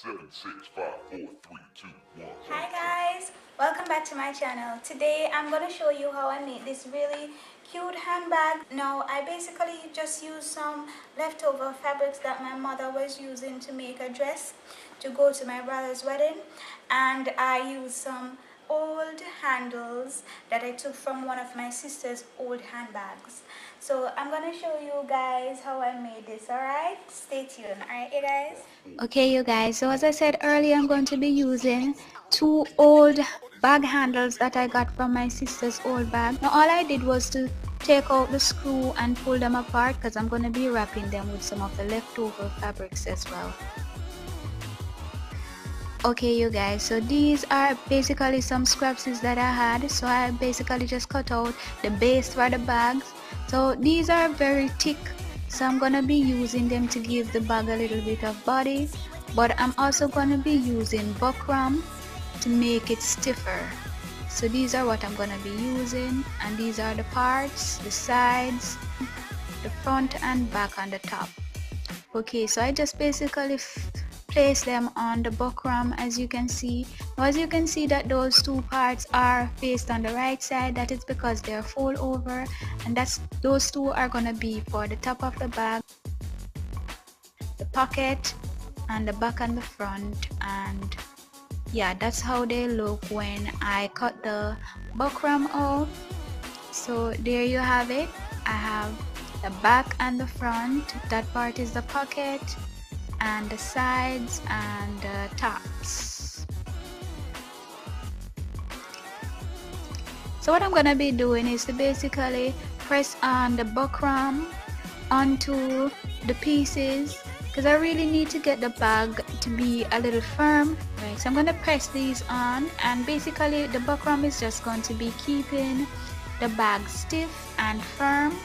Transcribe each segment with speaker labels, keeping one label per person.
Speaker 1: 7, 6, 5, 4, 3, 2, 1.
Speaker 2: Hi guys, welcome back to my channel. Today I'm going to show you how I made this really cute handbag. Now I basically just used some leftover fabrics that my mother was using to make a dress to go to my brother's wedding, and I used some old handles that I took from one of my sister's old handbags. So I'm gonna show you guys how I made this. Alright, stay tuned. Alright you guys. Okay you guys, so as I said earlier, I'm going to be using two old bag handles that I got from my sister's old bag. Now all I did was to take out the screw and pull them apart because I'm going to be wrapping them with some of the leftover fabrics as well. Okay you guys, so these are basically some scraps that I had, so I basically just cut out the base for the bags. So these are very thick, so I'm gonna be using them to give the bag a little bit of body, but I'm also gonna be using buckram to make it stiffer. So these are what I'm gonna be using, and these are the parts, the sides, the front and back on the top. Okay, so I just basically place them on the buckram, as you can see. Now as you can see that those two parts are faced on the right side, that is because they are fold over, and those two are gonna be for the top of the bag, the pocket, and the back and the front. And yeah, that's how they look when I cut the buckram off. So there you have it. I have the back and the front. That part is the pocket, and the sides and the tops. So what I'm gonna be doing is to basically press on the buckram onto the pieces, because I really need to get the bag to be a little firm. Right, so I'm gonna press these on, and basically the buckram is just going to be keeping the bag stiff and firm.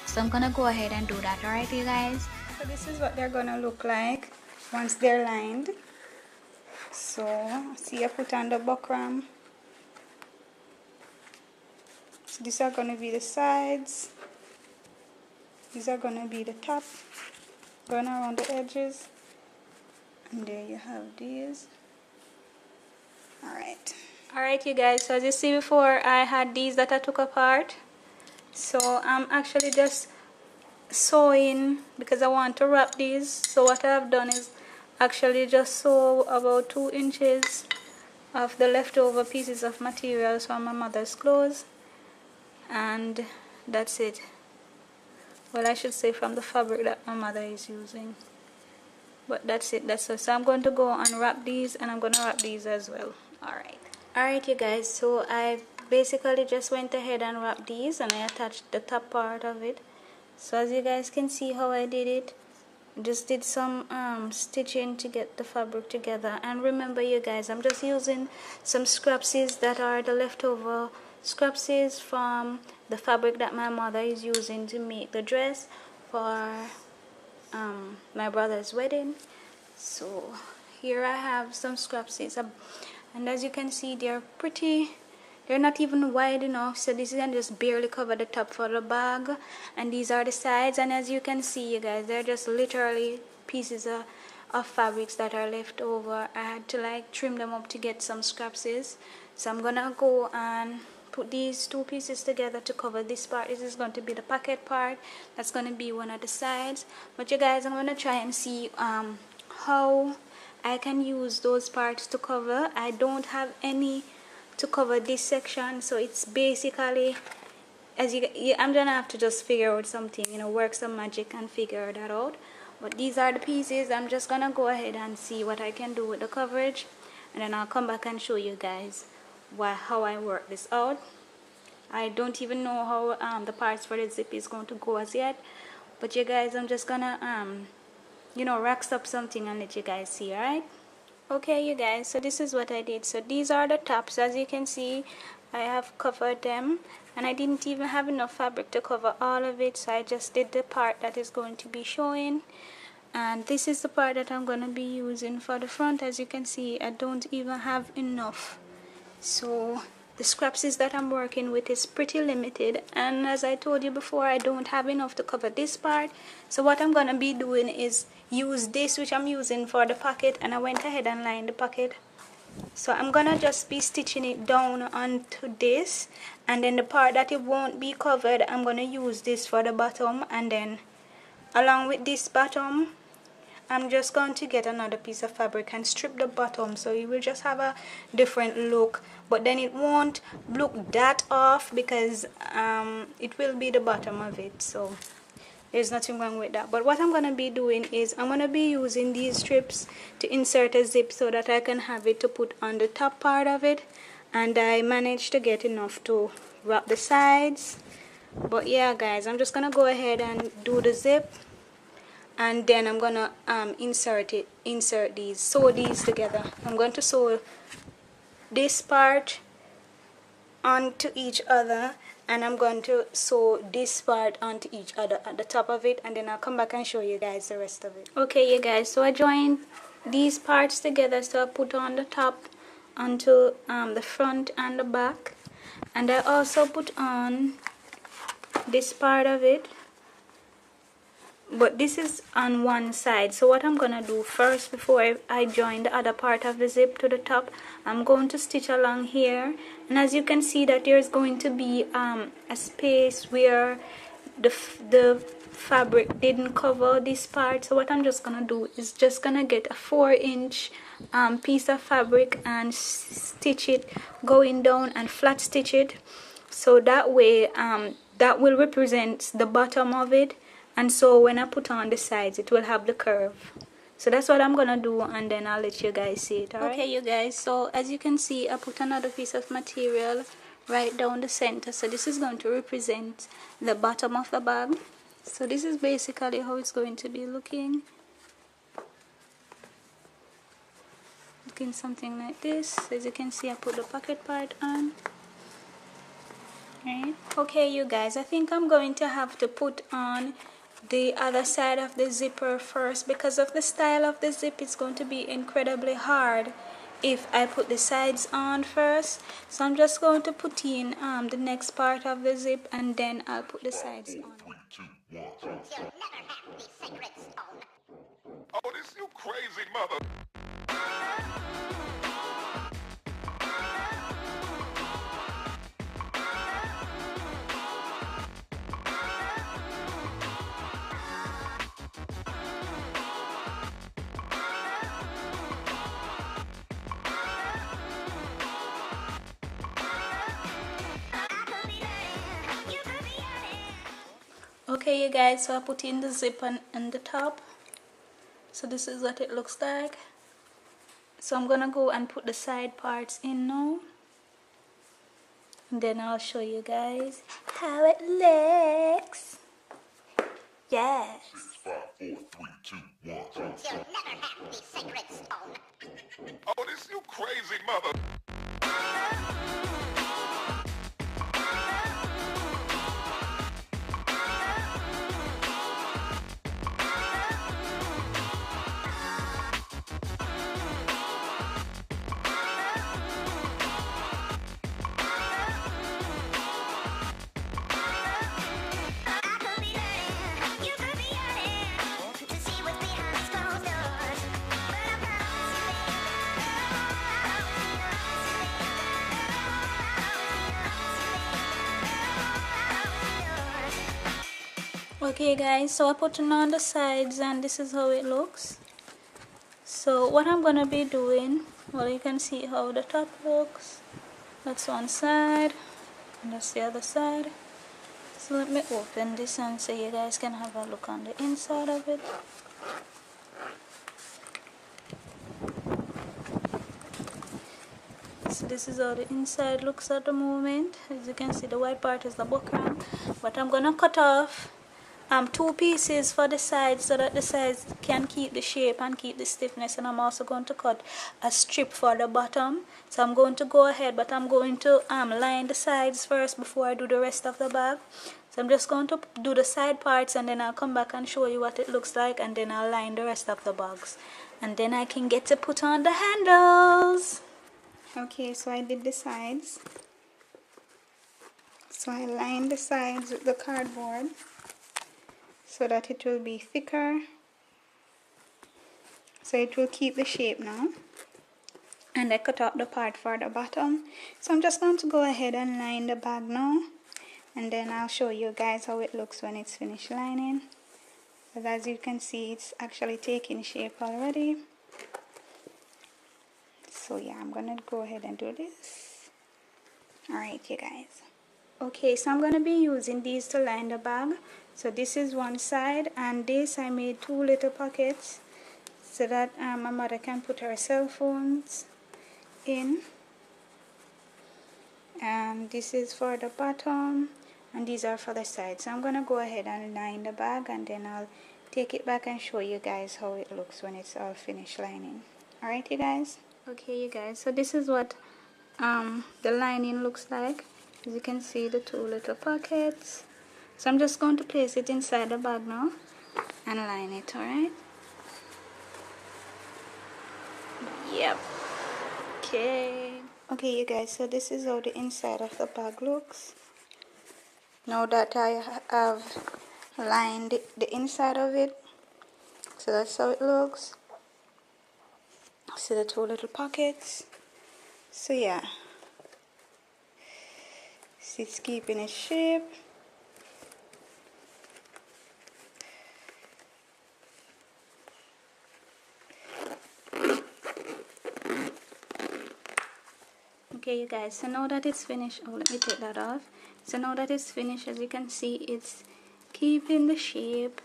Speaker 2: So I'm gonna go ahead and do that. Alright you guys, so this is what they're gonna look like once they're lined. So see, I put on the buckram. So these are gonna be the sides, these are gonna be the top, going around the edges, and there you have these. Alright you guys, so as you see before, I had these that I took apart. So I'm actually just sewing because I want to wrap these. So what I've done is actually just sew about 2 inches of the leftover pieces of materials from my mother's clothes, and that's it. Well, I should say from the fabric that my mother is using, but that's it. So I'm going to go and wrap these, and I'm going to wrap these as well. Alright you guys, so I basically just went ahead and wrapped these, and I attached the top part of it. So as you guys can see how I did it, just did some stitching to get the fabric together. And remember you guys, I'm just using some scrapsies that are the leftover scrapsies from the fabric that my mother is using to make the dress for my brother's wedding. So here I have some scrapsies, and as you can see, they're not even wide enough, so this can just barely cover the top for the bag. And these are the sides, and as you can see you guys, they're just literally pieces of fabrics that are left over. I had to like trim them up to get some scrapsies. So I'm gonna go and put these two pieces together to cover this part. This is going to be the pocket part, that's going to be one of the sides. But you guys, I'm going to try and see how I can use those parts to cover. I don't have any to cover this section, so it's basically, I'm gonna have to just figure out something, work some magic and figure that out. But these are the pieces. I'm just gonna go ahead and see what I can do with the coverage, and then I'll come back and show you guys how I work this out. I don't even know how the parts for the zip is going to go as yet, but you guys, I'm just gonna rack up something and let you guys see. Alright, okay you guys, so this is what I did. So these are the tops. As you can see, I have covered them, and I didn't even have enough fabric to cover all of it, so I just did the part that is going to be showing. And this is the part that I'm going to be using for the front. As you can see, I don't even have enough. So the scraps that I'm working with is pretty limited, and as I told you before, I don't have enough to cover this part. So what I'm gonna be doing is use this, which I'm using for the pocket, and I went ahead and lined the pocket. So I'm gonna just be stitching it down onto this, and then the part that it won't be covered, I'm gonna use this for the bottom, and then along with this bottom, I'm just going to get another piece of fabric and strip the bottom, so you will just have a different look, but then it won't look that off because it will be the bottom of it, so there's nothing wrong with that. But what I'm going to be doing is I'm going to be using these strips to insert a zip so that I can have it to put on the top part of it, and I managed to get enough to wrap the sides. But yeah guys, I'm just going to go ahead and do the zip, and then I'm gonna sew these together. I'm going to sew this part onto each other, and I'm going to sew this part onto each other at the top of it, and then I'll come back and show you guys the rest of it. Okay you guys, so I joined these parts together, so I put on the top onto the front and the back, and I also put on this part of it, but this is on one side. So what I'm gonna do first, before I join the other part of the zip to the top, I'm going to stitch along here, and as you can see that there's going to be a space where the fabric didn't cover this part. So what I'm just gonna do is just gonna get a 4-inch piece of fabric and stitch it going down and flat stitch it, so that way that will represent the bottom of it, and so when I put on the sides it will have the curve. So that's what I'm gonna do, and then I'll let you guys see it. Alright? Okay you guys, so as you can see, I put another piece of material right down the center, so this is going to represent the bottom of the bag. So this is basically how it's going to be looking something like this. As you can see, I put the pocket part on. Right. Okay you guys, I think I'm going to have to put on the other side of the zipper first, because of the style of the zip. It's going to be incredibly hard if I put the sides on first. So I'm just going to put in the next part of the zip, and then I'll put the sides on.
Speaker 1: 3, 2, 1. You'll never have the sacred stone. Oh, this you crazy mother.
Speaker 2: Okay you guys, so I put in the zip on the top, so this is what it looks like. So I'm gonna go and put the side parts in now, and then I'll show you guys how it looks. Yes.
Speaker 1: 6, 5, 4, 3, 2, 1. You'll never have the sacred stone. Oh, this you crazy mother.
Speaker 2: Okay guys, so I put it on the sides, and this is how it looks. So what I'm gonna be doing, well, you can see how the top looks. That's one side, and that's the other side. So let me open this and so you guys can have a look on the inside of it. So this is how the inside looks at the moment. As you can see, the white part is the buckram, but I'm gonna cut off 2 pieces for the sides so that the sides can keep the shape and keep the stiffness, and I'm also going to cut a strip for the bottom. So I'm going to go ahead, but I'm going to line the sides first before I do the rest of the bag. So I'm just going to do the side parts, and then I'll come back and show you what it looks like, and then I'll line the rest of the bags, and then I can get to put on the handles. Okay, so I did the sides. So I lined the sides with the cardboard so that it will be thicker, so it will keep the shape now. And I cut out the part for the bottom. So I'm just going to go ahead and line the bag now, and then I'll show you guys how it looks when it's finished lining. But as you can see, it's actually taking shape already. So yeah, I'm gonna go ahead and do this. Alright, you guys. Okay, so I'm gonna be using these to line the bag. So this is one side, and this I made 2 little pockets so that my mother can put her cell phones in. And this is for the bottom, and these are for the side. So I'm gonna go ahead and line the bag, and then I'll take it back and show you guys how it looks when it's all finished lining. Alright, you guys. Okay, you guys, so this is what the lining looks like. As you can see, the 2 little pockets. So I'm just going to place it inside the bag now and line it. Alright. Yep. Okay, you guys, so this is how the inside of the bag looks. Now that I have lined the inside of it, so that's how it looks. See the 2 little pockets. So yeah, see, it's keeping its shape. Okay, you guys, so now that it's finished, oh, let me take that off. So now that it's finished, as you can see, it's keeping the shape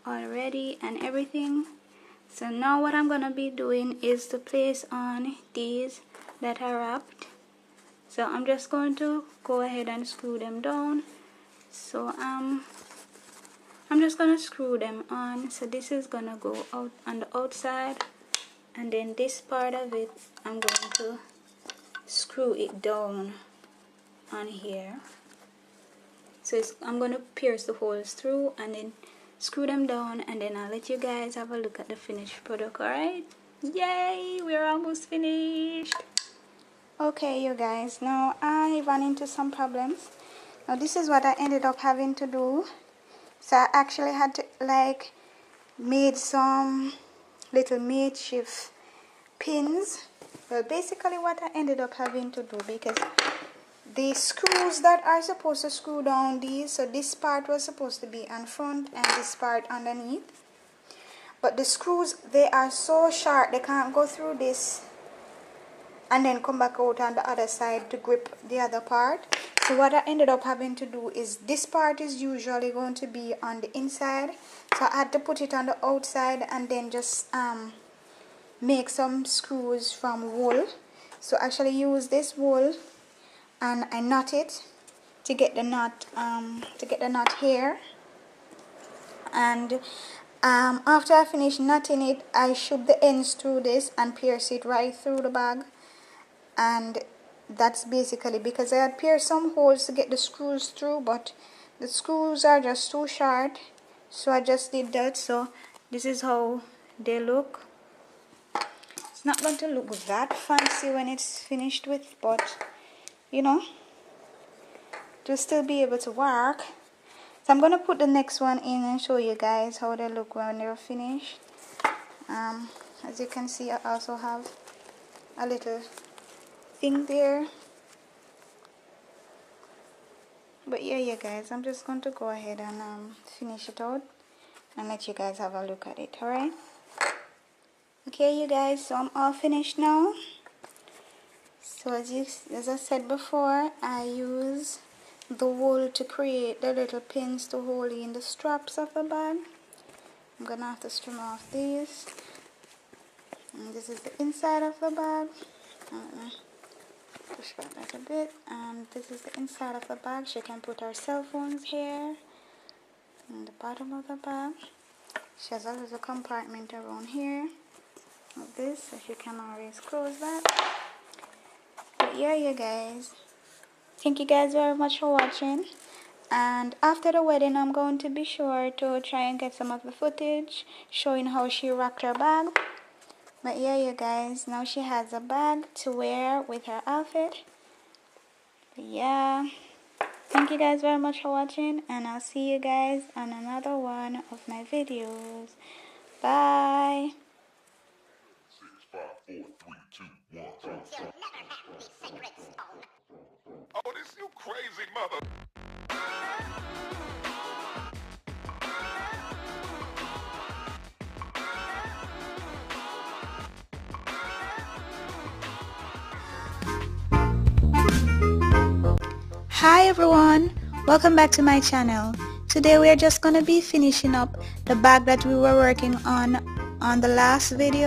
Speaker 2: already and everything. So now what I'm gonna be doing is to place on these that are wrapped. So I'm just going to go ahead and screw them down. So I'm just gonna screw them on. So this is gonna go out on the outside, and then this part of it I'm going to screw it down on here. So I'm going to pierce the holes through and then screw them down, and then I'll let you guys have a look at the finished product. Alright, yay, we're almost finished. Okay, you guys, now I ran into some problems. Now this is what I ended up having to do. So I actually had to made some little makeshift pins. Well, basically what I ended up having to do, because the screws that are supposed to screw down these, so this part was supposed to be on front and this part underneath, but the screws, they are so sharp they can't go through this and then come back out on the other side to grip the other part. So what I ended up having to do is, this part is usually going to be on the inside, so I had to put it on the outside and then just make some screws from wool. So actually use this wool and I knot it to get the knot here, and after I finish knotting it, I shoot the ends through this and pierce it right through the bag. And that's basically, because I had pierced some holes to get the screws through, but the screws are just too short, so I just did that. So this is how they look. It's not going to look that fancy when it's finished with, but you know, to still be able to work. So I'm going to put the next one in and show you guys how they look when they're finished. As you can see, I also have a little thing there. But yeah, you guys, I'm just going to go ahead and finish it out and let you guys have a look at it. Alright? Okay, you guys, so I'm all finished now. So as I said before, I use the wool to create the little pins to hold in the straps of the bag. I'm gonna have to trim off these. And this is the inside of the bag. Push back that a bit, and this is the inside of the bag. She can put her cell phones here in the bottom of the bag. She has a little compartment around here like this, so she can always close that. But yeah, you guys, thank you guys very much for watching, and after the wedding I'm going to be sure to try and get some of the footage showing how she rocked her bag. But yeah, you guys, now she has a bag to wear with her outfit. But yeah, thank you guys very much for watching, and I'll see you guys on another one of my videos. Bye.
Speaker 1: 6, 5, 4, 3, 2, 1. You'll never have the sacred stone. Oh, this you crazy mother.
Speaker 2: Hi everyone, welcome back to my channel. Today we are just gonna be finishing up the bag that we were working on the last video.